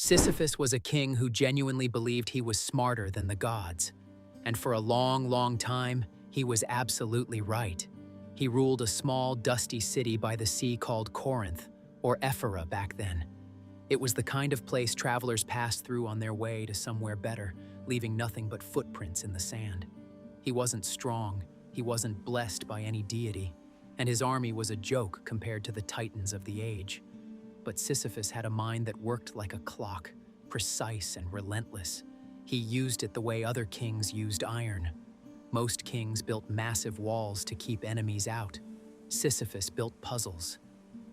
Sisyphus was a king who genuinely believed he was smarter than the gods. And for a long, long time, he was absolutely right. He ruled a small, dusty city by the sea called Corinth, or Ephyra back then. It was the kind of place travelers passed through on their way to somewhere better, leaving nothing but footprints in the sand. He wasn't strong, he wasn't blessed by any deity, and his army was a joke compared to the titans of the age. But Sisyphus had a mind that worked like a clock, precise and relentless. He used it the way other kings used iron. Most kings built massive walls to keep enemies out. Sisyphus built puzzles.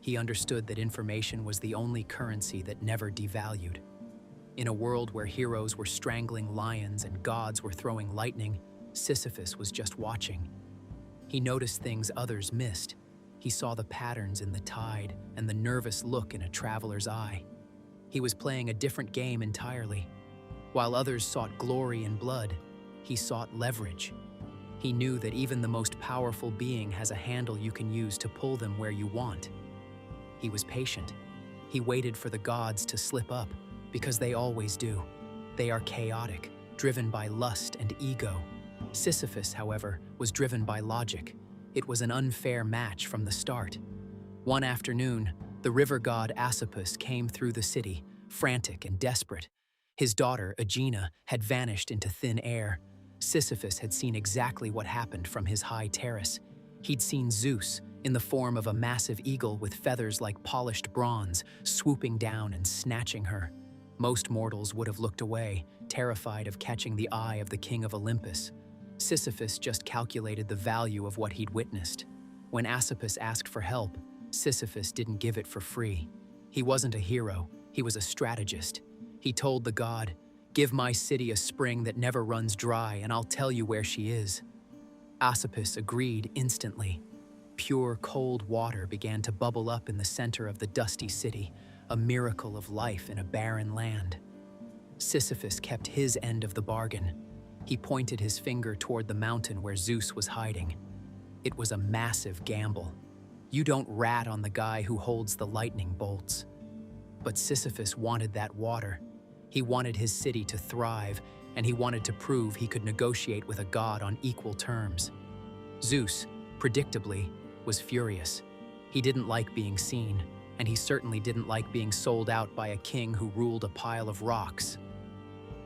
He understood that information was the only currency that never devalued. In a world where heroes were strangling lions and gods were throwing lightning, Sisyphus was just watching. He noticed things others missed. He saw the patterns in the tide and the nervous look in a traveler's eye. He was playing a different game entirely. While others sought glory and blood, he sought leverage. He knew that even the most powerful being has a handle you can use to pull them where you want. He was patient. He waited for the gods to slip up, because they always do. They are chaotic, driven by lust and ego. Sisyphus, however, was driven by logic. It was an unfair match from the start. One afternoon, the river god Sisyphus came through the city, frantic and desperate. His daughter, Aegina, had vanished into thin air. Sisyphus had seen exactly what happened from his high terrace. He'd seen Zeus, in the form of a massive eagle with feathers like polished bronze, swooping down and snatching her. Most mortals would have looked away, terrified of catching the eye of the king of Olympus. Sisyphus just calculated the value of what he'd witnessed. When Sisyphus asked for help, Sisyphus didn't give it for free. He wasn't a hero, he was a strategist. He told the god, "Give my city a spring that never runs dry and I'll tell you where she is." Sisyphus agreed instantly. Pure, cold water began to bubble up in the center of the dusty city, a miracle of life in a barren land. Sisyphus kept his end of the bargain. He pointed his finger toward the mountain where Zeus was hiding. It was a massive gamble. You don't rat on the guy who holds the lightning bolts. But Sisyphus wanted that water. He wanted his city to thrive, and he wanted to prove he could negotiate with a god on equal terms. Zeus, predictably, was furious. He didn't like being seen, and he certainly didn't like being sold out by a king who ruled a pile of rocks.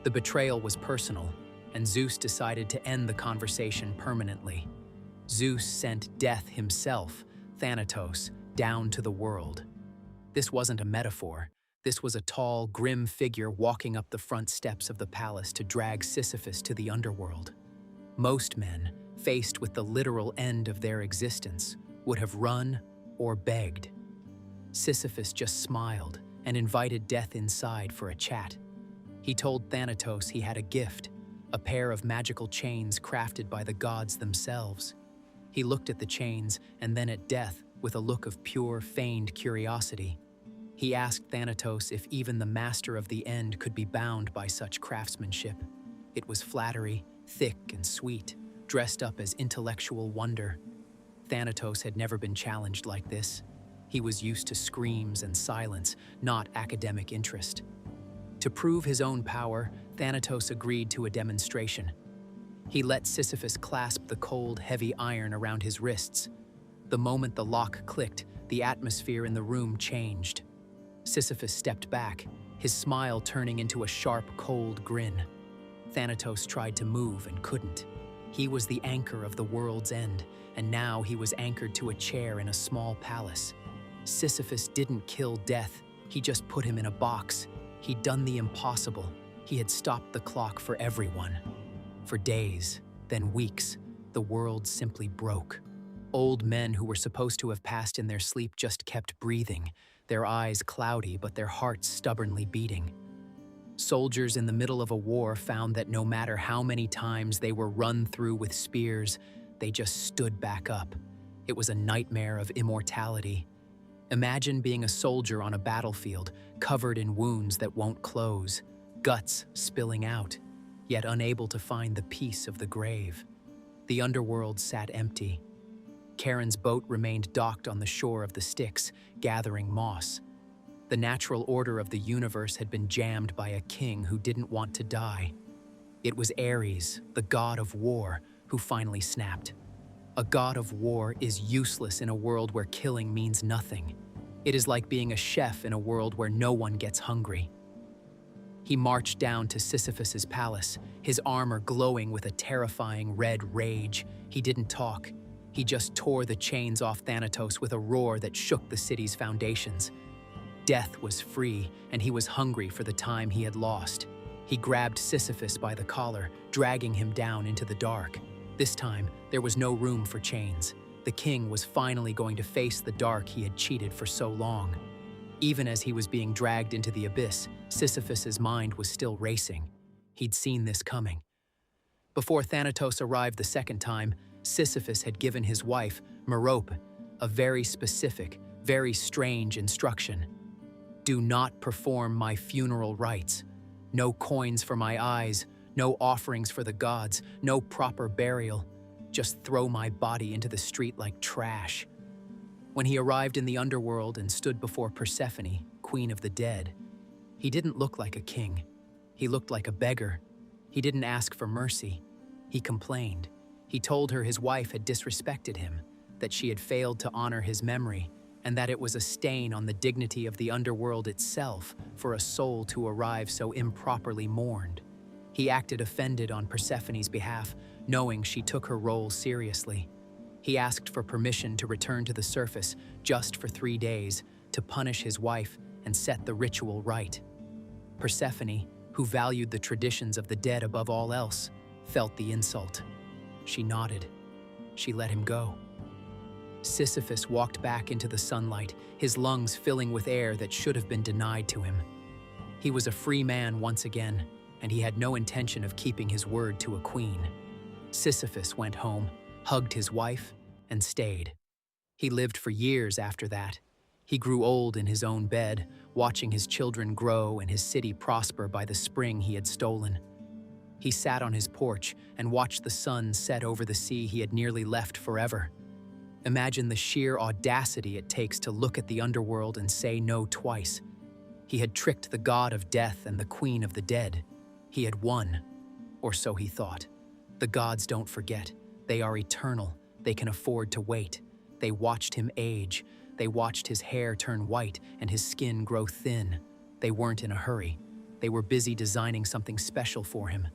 The betrayal was personal, and Zeus decided to end the conversation permanently. Zeus sent Death himself, Thanatos, down to the world. This wasn't a metaphor. This was a tall, grim figure walking up the front steps of the palace to drag Sisyphus to the underworld. Most men, faced with the literal end of their existence, would have run or begged. Sisyphus just smiled and invited Death inside for a chat. He told Thanatos he had a gift, a pair of magical chains crafted by the gods themselves. He looked at the chains and then at Death with a look of pure, feigned curiosity. He asked Thanatos if even the master of the end could be bound by such craftsmanship. It was flattery, thick and sweet, dressed up as intellectual wonder. Thanatos had never been challenged like this. He was used to screams and silence, not academic interest. To prove his own power, Thanatos agreed to a demonstration. He let Sisyphus clasp the cold, heavy iron around his wrists. The moment the lock clicked, the atmosphere in the room changed. Sisyphus stepped back, his smile turning into a sharp, cold grin. Thanatos tried to move and couldn't. He was the anchor of the world's end, and now he was anchored to a chair in a small palace. Sisyphus didn't kill Death, he just put him in a box. He'd done the impossible. He had stopped the clock for everyone. For days, then weeks, the world simply broke. Old men who were supposed to have passed in their sleep just kept breathing, their eyes cloudy but their hearts stubbornly beating. Soldiers in the middle of a war found that no matter how many times they were run through with spears, they just stood back up. It was a nightmare of immortality. Imagine being a soldier on a battlefield, covered in wounds that won't close, guts spilling out, yet unable to find the peace of the grave. The underworld sat empty. Charon's boat remained docked on the shore of the Styx, gathering moss. The natural order of the universe had been jammed by a king who didn't want to die. It was Ares, the god of war, who finally snapped. A god of war is useless in a world where killing means nothing. It is like being a chef in a world where no one gets hungry. He marched down to Sisyphus's palace, his armor glowing with a terrifying red rage. He didn't talk. He just tore the chains off Thanatos with a roar that shook the city's foundations. Death was free, and he was hungry for the time he had lost. He grabbed Sisyphus by the collar, dragging him down into the dark. This time, there was no room for chains. The king was finally going to face the dark he had cheated for so long. Even as he was being dragged into the abyss, Sisyphus's mind was still racing. He'd seen this coming. Before Thanatos arrived the second time, Sisyphus had given his wife, Merope, a very specific, very strange instruction. Do not perform my funeral rites. No coins for my eyes, no offerings for the gods, no proper burial. Just throw my body into the street like trash. When he arrived in the underworld and stood before Persephone, queen of the dead, he didn't look like a king. He looked like a beggar. He didn't ask for mercy. He complained. He told her his wife had disrespected him, that she had failed to honor his memory, and that it was a stain on the dignity of the underworld itself for a soul to arrive so improperly mourned. He acted offended on Persephone's behalf, knowing she took her role seriously. He asked for permission to return to the surface just for 3 days to punish his wife and set the ritual right. Persephone, who valued the traditions of the dead above all else, felt the insult. She nodded. She let him go. Sisyphus walked back into the sunlight, his lungs filling with air that should have been denied to him. He was a free man once again, and he had no intention of keeping his word to a queen. Sisyphus went home, hugged his wife, and stayed. He lived for years after that. He grew old in his own bed, watching his children grow and his city prosper by the spring he had stolen. He sat on his porch and watched the sun set over the sea he had nearly left forever. Imagine the sheer audacity it takes to look at the underworld and say no twice. He had tricked the god of death and the queen of the dead. He had won, or so he thought. The gods don't forget. They are eternal. They can afford to wait. They watched him age. They watched his hair turn white and his skin grow thin. They weren't in a hurry. They were busy designing something special for him.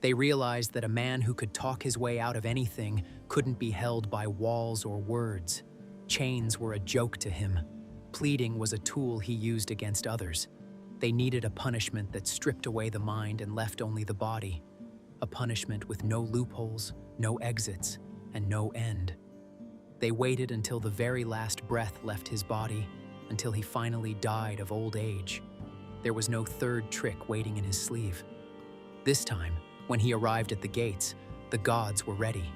They realized that a man who could talk his way out of anything couldn't be held by walls or words. Chains were a joke to him. Pleading was a tool he used against others. They needed a punishment that stripped away the mind and left only the body. A punishment with no loopholes, no exits, and no end. They waited until the very last breath left his body, until he finally died of old age. There was no third trick waiting in his sleeve. This time, when he arrived at the gates, the gods were ready.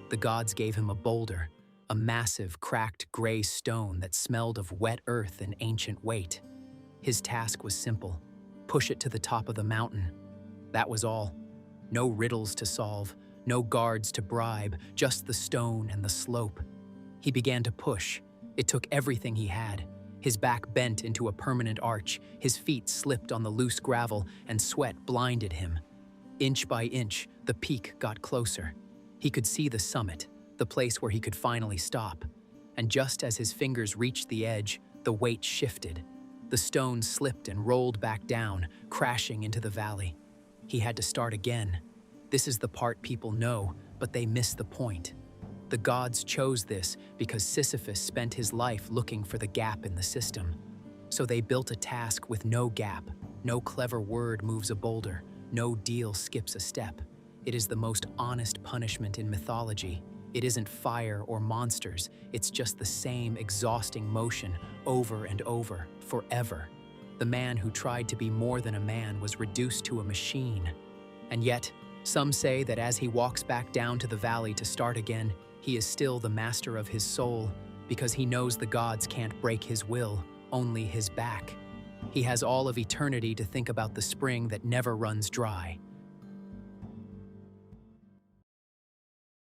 The gods gave him a boulder, a massive, cracked gray stone that smelled of wet earth and ancient weight. His task was simple: push it to the top of the mountain. That was all. No riddles to solve, no guards to bribe, just the stone and the slope. He began to push. It took everything he had. His back bent into a permanent arch, his feet slipped on the loose gravel, and sweat blinded him. Inch by inch, the peak got closer. He could see the summit, the place where he could finally stop. And just as his fingers reached the edge, the weight shifted. The stone slipped and rolled back down, crashing into the valley. He had to start again. This is the part people know, but they miss the point. The gods chose this because Sisyphus spent his life looking for the gap in the system. So they built a task with no gap. No clever word moves a boulder. No deal skips a step. It is the most honest punishment in mythology. It isn't fire or monsters. It's just the same exhausting motion over and over, forever. The man who tried to be more than a man was reduced to a machine. And yet, some say that as he walks back down to the valley to start again, he is still the master of his soul, because he knows the gods can't break his will, only his back. He has all of eternity to think about the spring that never runs dry.